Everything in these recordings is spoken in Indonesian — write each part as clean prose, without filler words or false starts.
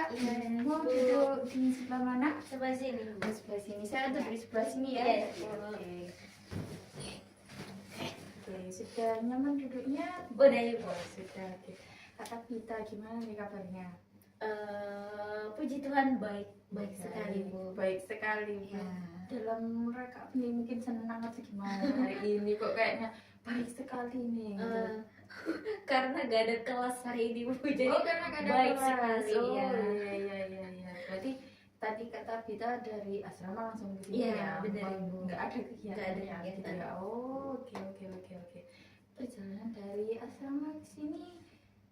Kak. Iya, Mau Bu. duduk di sebelah mana? Sebelah sini. Di sebelah sini. Saya duduk di sebelah sini ya. Iya, Oke. Oke, sudah nyaman duduknya? Udah ya, Bu. Sudah. Oke. Kak Tabita, gimana nih kabarnya? Puji Tuhan baik sekali, Bu. Baik sekali, Bu. Ya. Dalam rangka ini mungkin senang atau gimana hari ini kok kayaknya baik sekali nih. Karena gak ada kelas hari ini, Bu. Jadi karena gak ada baik kelas. sekali ya. Iya. Berarti tadi Kak Tabita dari asrama langsung ke sini Iya, ya? benar, Ibu. Nggak ada kegiatan Nggak ada ya, gitu kegiatan. ya? Oh, oke. Perjalanan dari asrama ke sini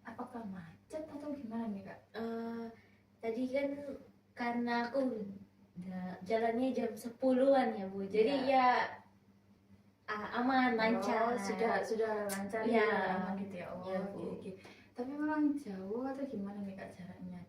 apakah macet atau gimana nih Kak? Tadi kan karena aku jalannya jam 10-an ya, Bu. Jadi ya aman, lancar. Oh, sudah lancar Iya. ya, aman gitu ya. Oh, Iya, Bu. oke. Tapi memang jauh atau gimana nih Kak jaraknya?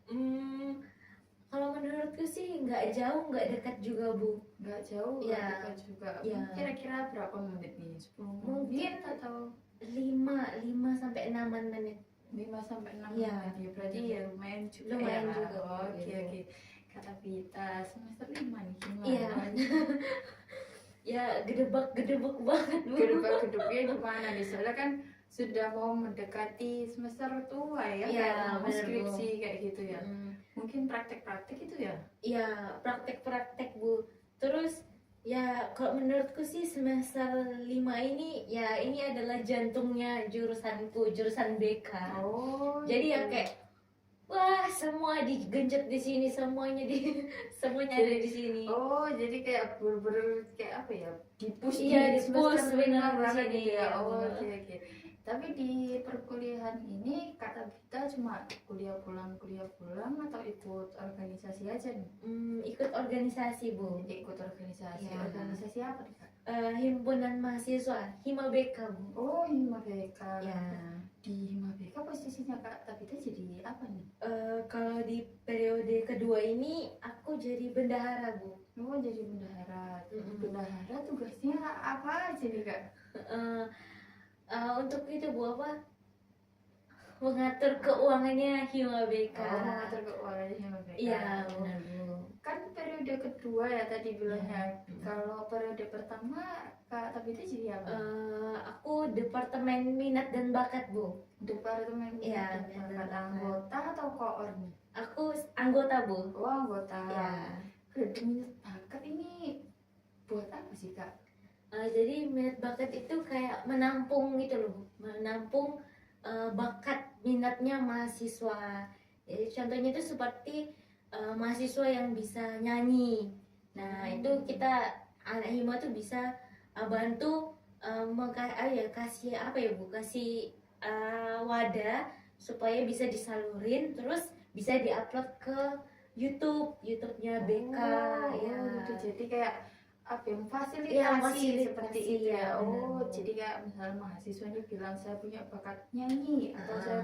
Kalau menurutku sih nggak jauh, nggak dekat juga, Bu. Nggak jauh, nggak Iya. dekat juga. Iya. Kira-kira berapa menit nih? 10 Mungkin menit atau 5 sampai 6 menit. 5 sampai 6 Iya. menit ya? Berarti ya lumayan juga Lumayan ya. juga, Oh, Bu, oke. gitu. Kata Vita semester 5 nih gimana? Iya. Ya gedebak banget, Bu. Gedung-gedungnya gimana nih? Soalnya kan sudah mau mendekati semester tua ya, Iya, kayak mau bener, Bu. skripsi kayak gitu ya. Mm. Mungkin praktek-praktek itu ya? Ya praktek-praktek, Bu. Terus ya kalau menurutku sih semester 5 ini ya ini adalah jantungnya jurusanku, jurusan BK. Oh. Jadi ya gitu. kayak wah, semua digenjot di sini, semuanya semuanya ada di sini. Oh, jadi kayak bener-bener kayak apa ya? Di-push Iya, di di-push, semester benar, 5 banget di sini, gitu ya. ya, Oh, benar. oke. Tapi di perkuliahan ini Kak Tabita cuma kuliah pulang atau ikut organisasi aja nih? Ikut organisasi, Bu. Ikut organisasi. Ya. Organisasi apa nih Kak? Himpunan mahasiswa Hima BK, Bu. Oh, Hima BK. Ya. Di Hima BK posisinya Kak Tabita jadi apa nih? Kalau di periode kedua ini aku jadi bendahara, Bu. Oh, jadi bendahara. Mm-mm. Bendahara tugasnya apa aja nih Kak? Untuk itu, Bu, apa? Mengatur keuangannya Hima BK. Oh, mengatur keuangannya Hima BK. Iya, Oh. benar, Bu. Kan periode kedua ya tadi bilangnya. Iya. Kalau periode pertama Kak Tabita jadi apa? Aku Departemen Minat dan Bakat, Bu. Departemen Iya, dan benar. Bakat anggota atau koor nih? Aku anggota, Bu. Oh, anggota. Ya. Periode minat bakat ini buat apa sih Kak? Jadi minat bakat itu kayak menampung gitu loh, Bu. Menampung bakat minatnya mahasiswa. Jadi contohnya itu seperti mahasiswa yang bisa nyanyi. Nah, itu kita anak Hima tuh bisa bantu kasih apa ya, Bu? Kasih wadah supaya bisa disalurin terus bisa diupload ke YouTube-nya BK ya. Gitu. Jadi kayak apa yang fasilitasi, Iya, fasilitasi, seperti itu ya, ya. Oh, benar. jadi kayak misalnya mahasiswanya bilang saya punya bakat nyanyi atau saya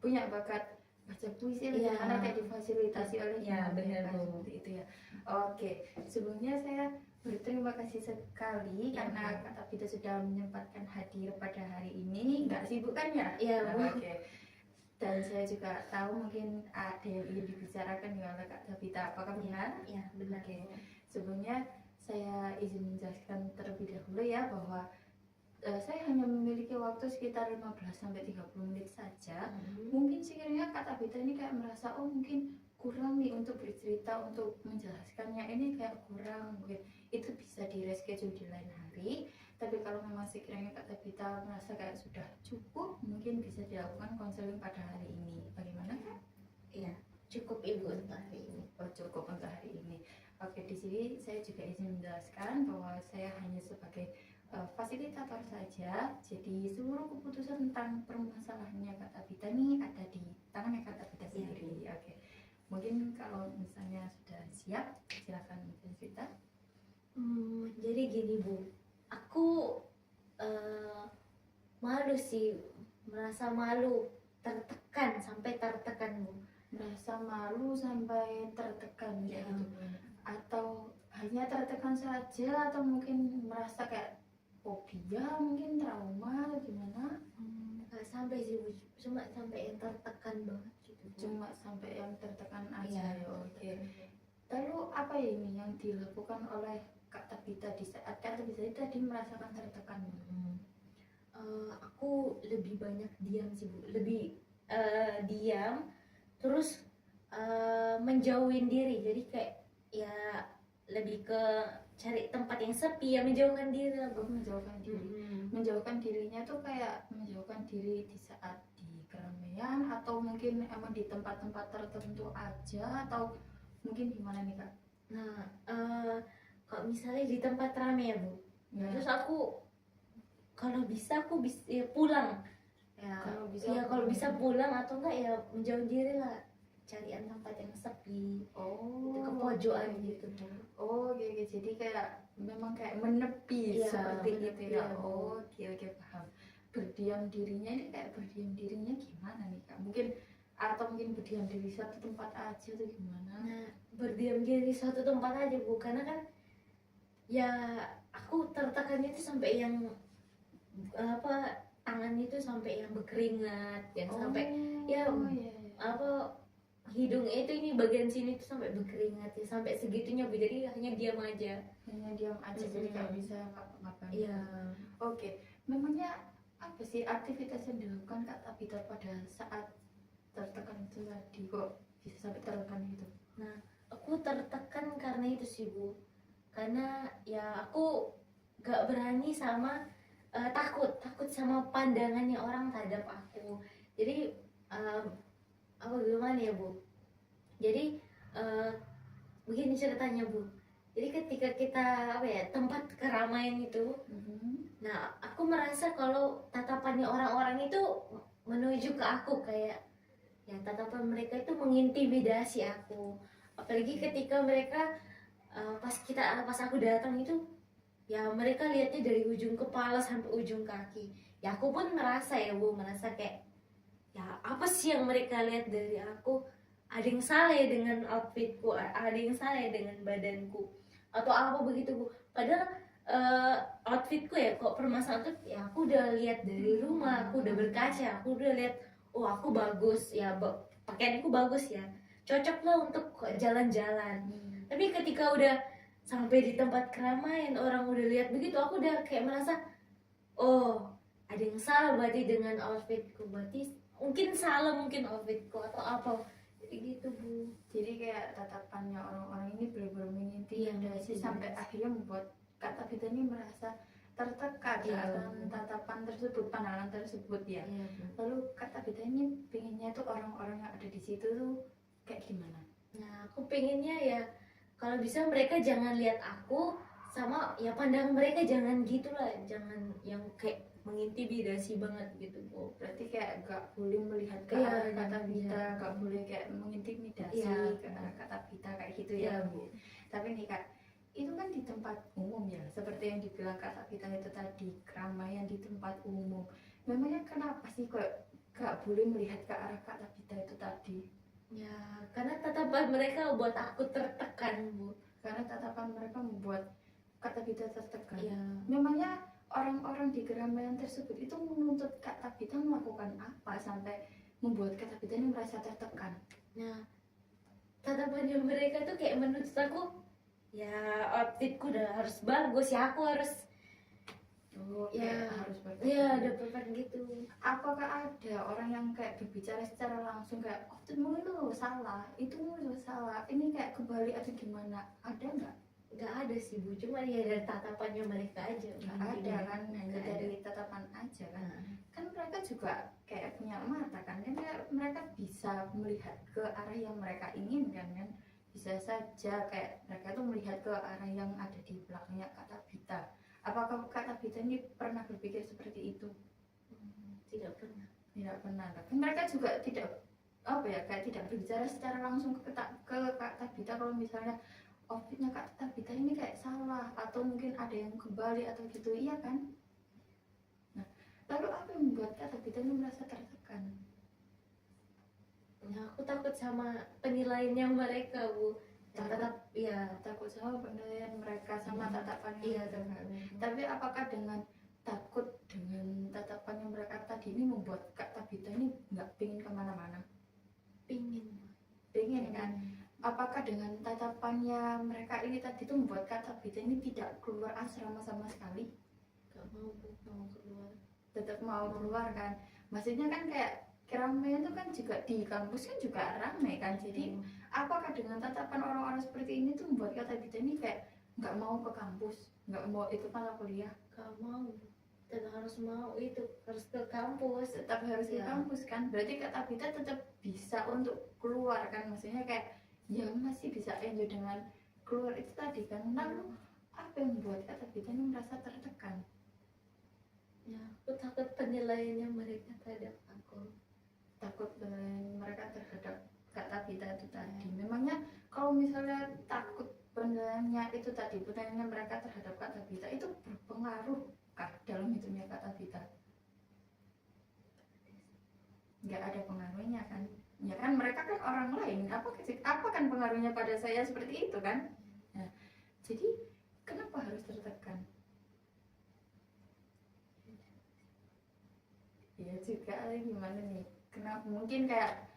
punya bakat baca puisi, Iya. karena kayak difasilitasi oleh Iya, Hima benar, BK, Bu. seperti itu ya. Oke, sebelumnya saya berterima kasih sekali Iya, karena Bu. Kak Tabita sudah menyempatkan hadir pada hari ini. Nggak sibuk kan ya? Iya, Bu. Oke. Dan saya juga tahu mungkin ada yang ingin dibicarakan oleh Kak Tabita. Apakah benar? Iya, benar. Oke. Sebelumnya saya izin menjelaskan terlebih dahulu ya bahwa saya hanya memiliki waktu sekitar 15-30 menit saja. Mungkin sekiranya Kak Tabita ini kayak merasa oh mungkin kurang nih untuk bercerita, untuk menjelaskannya ini kayak kurang, mungkin itu bisa di reschedule di lain hari. Tapi kalau memang sekiranya Kak Tabita merasa kayak sudah cukup, mungkin bisa dilakukan konseling pada hari ini. Bagaimana Kak? Iya, cukup Ibu untuk hari ini. Oh, cukup untuk hari ini. Oke, di sini saya juga izin menjelaskan bahwa saya hanya sebagai fasilitator saja. Jadi seluruh keputusan tentang permasalahannya Kak Tabita ini ada di tangannya Kak Tabita sendiri. Oke. Mungkin kalau misalnya sudah siap, silakan cerita. Jadi gini, Bu. Aku malu sih, merasa malu, sampai tertekan, Bu. Merasa malu sampai tertekan Ya, gitu. Atau hanya tertekan saja atau mungkin merasa kayak fobia, mungkin trauma atau gimana? Nggak sampai sih, Bu. Cuma sampai yang tertekan banget gitu. gitu Bu. Cuma sampai yang tertekan aja Iya, ya. Oke. Lalu apa ya ini yang dilakukan oleh Kak Tabita di saat Kak Tabita tadi merasakan tertekan? Aku lebih banyak diam sih Bu, lebih diam, terus menjauhin diri, jadi kayak ya lebih ke cari tempat yang sepi, ya menjauhkan diri lah Bu. Menjauhkan diri. Menjauhkan dirinya tuh kayak menjauhkan diri di saat di keramaian atau mungkin emang di tempat-tempat tertentu aja atau mungkin gimana nih Kak? Nah, kalau misalnya di tempat ramai ya Bu, Ya. terus aku kalau bisa aku bisa ya pulang ya, Kalau bisa ya kalau pulang. bisa pulang atau enggak ya menjauh diri lah, carian tempat yang sepi, Oh, ke pojokan oke. gitu Bu. Oh, oke, oke. Jadi kayak memang kayak menepi Iya, seperti itu menepi ya. ya, Bu. Oh, oke, oke, paham. Berdiam dirinya ini kayak berdiam dirinya gimana nih Kak? Mungkin atau mungkin berdiam diri satu tempat aja tuh gimana? Nah, berdiam diri di suatu tempat aja Bu, karena kan ya aku tertekannya itu sampai yang apa, tangan itu sampai yang berkeringat, yang sampai ya, iya. apa, hidungnya itu ini bagian sini tuh sampai berkeringat ya, sampai segitunya Bu, jadi hanya diam aja. Hanya diam aja jadi nggak bisa ngapa-ngapain. Iya. Oke, memangnya apa sih aktivitas yang dilakukan Kak Tabita pada saat tertekan itu tadi kok bisa sampai tertekan gitu? Aku tertekan karena itu sih Bu, karena ya aku gak berani sama takut sama pandangannya orang terhadap aku. Jadi apa gimana ya Bu, jadi begini ceritanya Bu, jadi ketika kita apa ya, tempat keramaian itu, nah aku merasa kalau tatapannya orang-orang itu menuju ke aku, kayak ya tatapan mereka itu mengintimidasi aku, apalagi ketika mereka pas aku datang itu ya mereka lihatnya dari ujung kepala sampai ujung kaki. Ya aku pun merasa ya Bu, merasa kayak ya apa sih yang mereka lihat dari aku, ada yang salah ya dengan outfitku, ada yang salah ya dengan badanku atau apa begitu Bu. Padahal outfitku ya kok permasalahan tuh, ya aku udah lihat dari rumah, aku udah berkaca, aku udah lihat oh aku bagus ya, pakaianku bagus ya, cocok lah untuk jalan-jalan. Tapi ketika udah sampai di tempat keramaian, orang udah lihat begitu, aku udah kayak merasa oh ada yang salah berarti dengan outfitku, berarti mungkin salah mungkin outfitku atau apa, jadi gitu Bu. Jadi kayak tatapannya orang-orang ini benar-benar mengintimidasi sampai akhirnya membuat Kak Tabita ini merasa tertekan akan tatapan tersebut, pandangan tersebut ya. Lalu Kak Tabita ini pengennya tuh orang-orang yang ada di situ tuh kayak gimana? Nah aku pengennya ya kalau bisa mereka jangan lihat aku, sama ya pandangan mereka jangan gitulah, jangan yang kayak mengintimidasi banget gitu Bu. Berarti kayak gak boleh melihat ke Iya, arah Kak Tabita, iya. gak boleh kayak mengintimidasi Iya. ke arah Kak Tabita kayak gitu Iya, ya Bu. Tapi nih Kak, itu kan di tempat umum ya, seperti yang dibilang Kak Tabita itu tadi, keramaian di tempat umum. Memangnya kenapa sih kok gak boleh melihat ke arah Kak Tabita itu tadi? Ya karena tatapan mereka buat aku tertekan Bu. Karena tatapan mereka membuat Kak Tabita tertekan. Iya. Memangnya orang-orang di keramaian tersebut itu menuntut Kak Tabita melakukan apa sampai membuat Kak Tabita ini merasa tertekan? Nah tatapannya mereka tuh kayak menuntut aku, ya outfitku udah harus bagus ya, aku harus kayak harus perfect. ya udah perfect gitu. Apakah ada orang yang kayak berbicara secara langsung kayak oh itu lo salah, itu lo salah, ini kayak kebalik atau gimana? Ada nggak? Nggak ada sih Bu, cuma ya dari tatapannya mereka aja. Nggak ada kan, hanya dari tatapan aja kan. Kan mereka juga kayak punya mata kan, mereka bisa melihat ke arah yang mereka inginkan kan. Bisa saja kayak mereka tuh melihat ke arah yang ada di belakangnya Kak Tabita. Apakah Kak Tabita ini pernah berpikir seperti itu? Tidak pernah. Tidak pernah. Tapi mereka juga tidak apa ya, kayak tidak berbicara secara langsung ke Kak Tabita kalau misalnya outfitnya Kak Tabita ini kayak salah atau mungkin ada yang kembali atau gitu, iya kan? Nah, lalu apa yang membuat Kak Tabita ini merasa tertekan? Nah, aku takut sama penilaiannya mereka Bu. Tetap ya Takut sama penilaian mereka sama tatapannya iya mereka. kan. Tapi apakah dengan takut dengan tatapannya mereka tadi ini membuat Kak Tabita ini nggak pingin kemana-mana? apakah dengan tatapannya mereka ini tadi itu membuat Kak Tabita ini tidak keluar asrama sama sekali? Gak mau keluar. Tetap mau keluar kan? Maksudnya kan kayak keramaian itu kan juga di kampus kan juga ramai kan, jadi apakah dengan tatapan orang-orang seperti ini tuh membuat Kak Tabita ini kayak nggak mau ke kampus, nggak mau ikut mata kuliah? Gak mau, dan harus mau itu, harus ke kampus. Tetap harus ke Ya. kampus kan, berarti Kak Tabita tetap bisa untuk keluar kan, maksudnya kayak ya masih bisa enjoy dengan keluar itu tadi kan. Lalu apa yang membuat Kak Tabita ini merasa tertekan? Ya, aku takut penilaiannya mereka terhadap aku. Takut mereka terhadap Kak Tabita itu tadi. Memangnya kalau misalnya takut penilaiannya itu tadi, penilaiannya mereka terhadap Kak Tabita itu berpengaruh kah dalam hidupnya Kak Tabita? Nggak ada pengaruhnya kan? Ya kan mereka kan orang lain, apa kan pengaruhnya pada saya seperti itu kan? Nah, jadi kenapa harus tertekan? Ya juga gimana nih? Kenapa mungkin kayak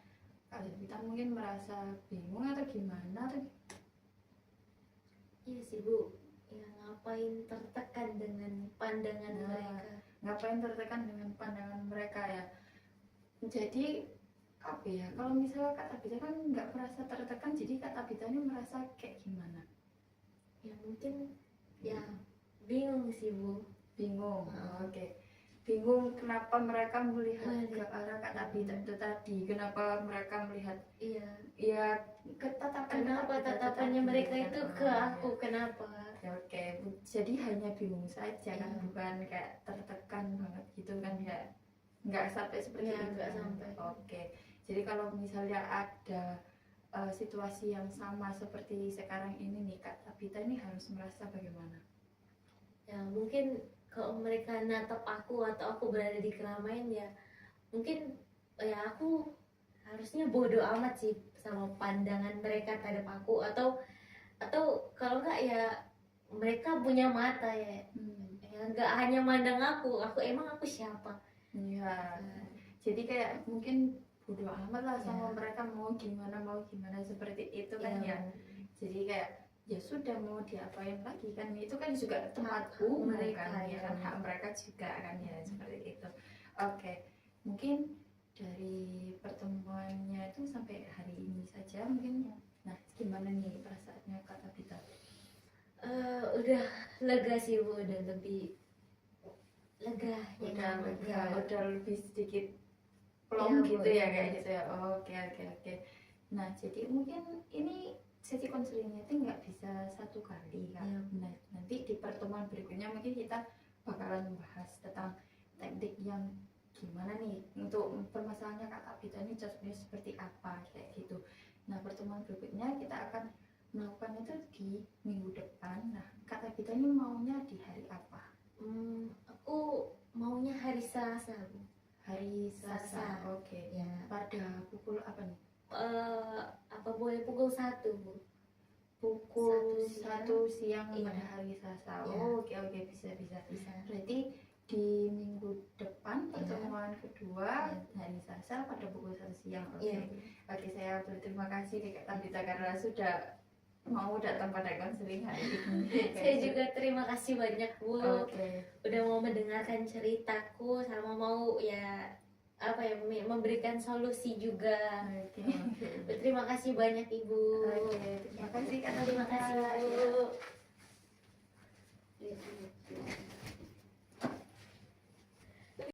kita mungkin merasa bingung atau gimana tuh? Iya sih Bu, ya ngapain tertekan dengan pandangan Nah, mereka. Ngapain tertekan dengan pandangan mereka ya? Jadi apa ya? Kalau misalnya Kak Tabita kan nggak merasa tertekan, jadi Kak Tabita ini merasa kayak gimana? Ya mungkin ya bingung sih Bu. Bingung. Oke. Bingung kenapa mereka melihat ke arah Kak Tabita itu tadi? Kenapa mereka melihat Iya. ya ke tatapan Kenapa Kak Tabita tatapannya tadi, mereka kan? itu Oh, ke iya. aku? Kenapa? Oke, jadi hanya bingung saja kan, Iya. bukan kayak tertekan banget gitu kan ya? Nggak sampai seperti Ya, itu nggak kan? sampai. Oke, jadi kalau misalnya ada situasi yang sama seperti sekarang ini nih, Kak Tabita ini harus merasa bagaimana? Ya mungkin kalau mereka natap aku atau aku berada di keramaian, ya mungkin ya aku harusnya bodoh amat sih sama pandangan mereka terhadap aku, atau kalau enggak ya mereka punya mata ya, ya nggak hanya mandang aku emang aku siapa. Iya, Nah, jadi kayak mungkin bodo amat lah sama Iya. mereka mau gimana seperti itu kan ya. Jadi kayak ya sudah, mau diapain lagi kan, itu kan juga tempat Hak umum mereka, kan ya ya. kan, hak mereka juga kan ya, seperti itu. Oke, mungkin dari pertemuannya itu sampai hari ini saja mungkin. Nah, gimana nih perasaannya Kak Tabita? Udah lega sih Bu, udah lebih lega ya Udah kan? lega, Ya. udah lebih sedikit plong Iya, Bu, gitu ya, iya. kayak gitu ya. Oke. Nah, jadi mungkin ini sesi konselingnya itu nggak bisa satu kali kan. Iya. Nah, nanti di pertemuan berikutnya mungkin kita bakalan membahas tentang teknik yang gimana nih untuk permasalahannya Kak Tabita ini cocoknya seperti apa kayak gitu. Nah, pertemuan berikutnya kita akan melakukan itu di minggu depan. Nah, Kak Tabita ini maunya di hari apa? Aku maunya hari Selasa Bu. Hari Selasa. Selasa. Oke. Ya. Pada pukul apa nih? Apa boleh pukul 1 Bu? Pukul 1 1 siang Iya. pada hari Selasa. Iya. Oh, oke, bisa. Bisa. Berarti di minggu depan Iya. pertemuan kedua Iya. hari Selasa pada pukul 1 siang. Oke. Iya. Oke, saya berterima kasih ke Kak Tabita karena sudah mau datang pada konseling hari ini. Saya juga terima kasih banyak Bu, Oke. udah mau mendengarkan ceritaku sama mau ya apa ya memberikan solusi juga. Oke. Terima kasih banyak Ibu. Oke, terima kasih Kak Terima kasih Tabita. Bu.